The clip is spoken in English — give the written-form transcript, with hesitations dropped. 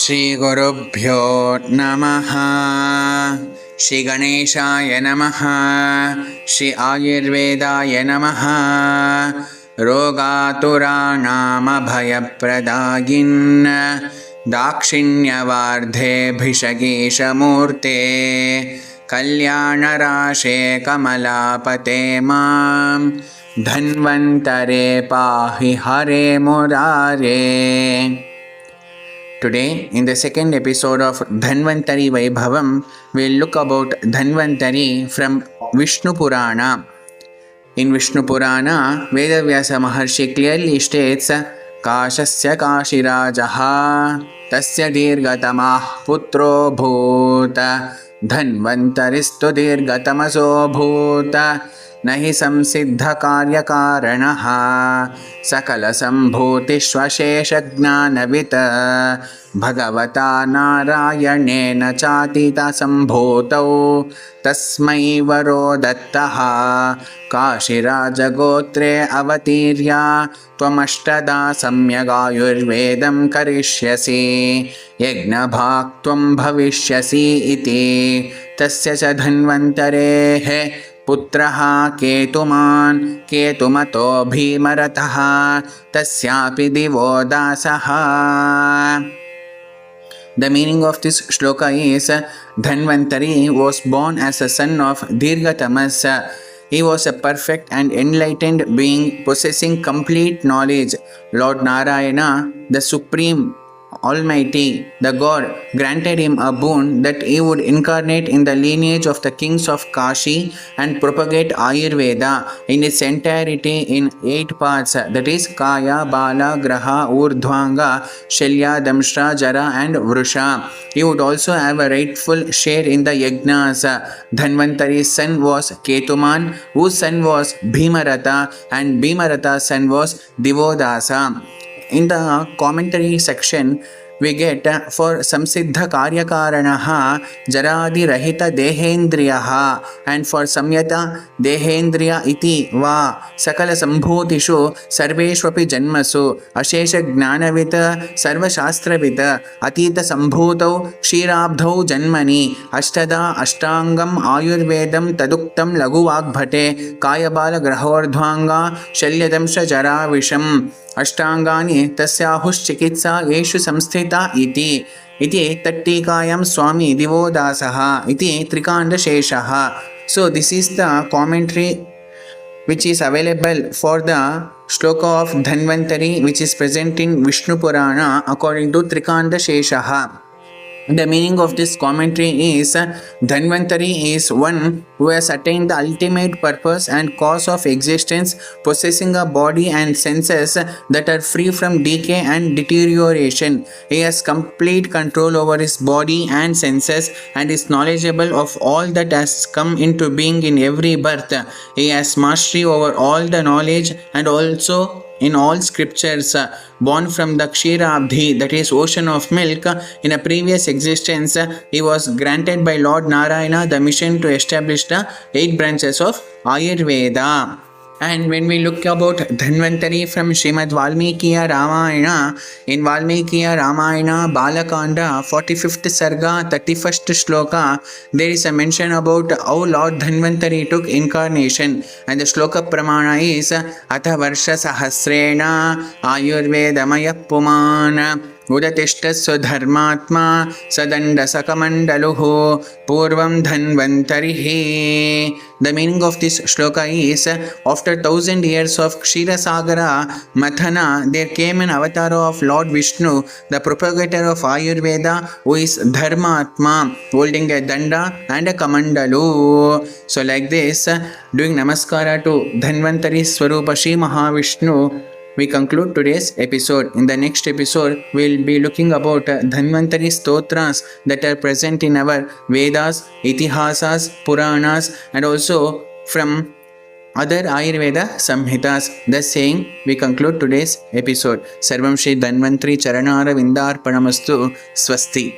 श्रीगुरुभ्यो नमः। श्री गणेशाय नमः। श्री आयुर्वेदाय नमः। रोगातुराणामभयप्रदायिन् दाक्षिण्यवार्धे भिषगीशमूर्ते कल्याणराशे कमलापते मां धन्वन्तरे पाहि हरे मुरारे। Today, in the second episode of Dhanvantari Vaibhavam, we'll look about Dhanvantari from Vishnu Purana. In Vishnu Purana, Vedavyasa Maharshi clearly states, Kashasya Kashirajaha Tasya Dirgatamah Putro Bhuta Dhanvantaristu Dirgatamaso Bhuta Nahi Samsiddha Karya Karanaha Sakala Sambhutishvashesha Jnanavita Bhagavata Narayanena Chatita Sambhutau Tasmai Varo Dattaha Kashiraja Gotre Avatirya Tvamastada Samyagayurvedam Karishyasi Yagna Bhak Tvam Bhavishyasi Iti Tasya Cha Dhanvantarehe पुत्रः केतुमान् केतुमतो भीमरतः तस्यापि दिवो दासः. The meaning of this shloka is Dhanvantari was born as a son of Dirgatamas. He was a perfect and enlightened being possessing complete knowledge. Lord Narayana, the Supreme Almighty, the God, granted him a boon that he would incarnate in the lineage of the kings of Kashi and propagate Ayurveda in its entirety in 8 parts, that is Kaya, Bala, Graha, Urdhvanga, Shalya, Damshra, Jara and Vrusha. He would also have a rightful share in the Yajnas. Dhanvantari's son was Ketuman, whose son was Bhimarata, and Bhimarata's son was Divodasa. In the commentary section, we get for Samsiddha Karyakaranaha Jaradi Rahita Dehendriyaha, and for Samyata Dehendriya iti va Sakala Sambhutishu Sarveshwapi Janmasu Ashesha Jnanavita Sarva Shastravita Atita Sambhutau Kshirabdhau Janmani Ashtada Ashtangam Ayurvedam Taduktam Lagu Vagbhate Kayabala Grahordhvanga Shalyadamsha Jara Visham Ashtangani tasyahushchikitsa yeshu samsthita iti tattikayam swami divodasaha iti trikanda sheshaha. So this is the commentary which is available for the shloka of Dhanvantari, which is present in Vishnu Purana according to Trikanda Sheshaha. The meaning of this commentary is Dhanvantari is one who has attained the ultimate purpose and cause of existence, possessing a body and senses that are free from decay and deterioration. He has complete control over his body and senses and is knowledgeable of all that has come into being in every birth. He has mastery over all the knowledge and also in all scriptures. Born from the Kshirabdhi, that is ocean of milk, in a previous existence, he was granted by Lord Narayana the mission to establish the 8 branches of Ayurveda. And when we look about Dhanvantari from Srimad Valmikiya Ramayana, in Valmikiya Ramayana Balakanda 45th Sarga 31st Shloka, there is a mention about how Lord Dhanvantari took incarnation, and the Shloka Pramana is Atha Varsha Sahasrena Ayurvedamaya Pumana Udatishtasya Dharmatma Sadanda Sakamandaluhu Purvam Dhanvantarihi. The meaning of this shloka is, after 1000 years of Kshirasagara Mathana, there came an avatar of Lord Vishnu, the propagator of Ayurveda, who is Dharmatma, holding a danda and a kamandalu. So like this, doing namaskara to Dhanvantari Swarupa Shri Mahavishnu, we conclude today's episode. In the next episode, we'll be looking about Dhanvantari Stotras that are present in our Vedas, Itihasas, Puranas, and also from other Ayurveda Samhitas. Thus saying, we conclude today's episode. Sarvam Shri Dhanvantari Charanara Vindarpanamastu. Swasti.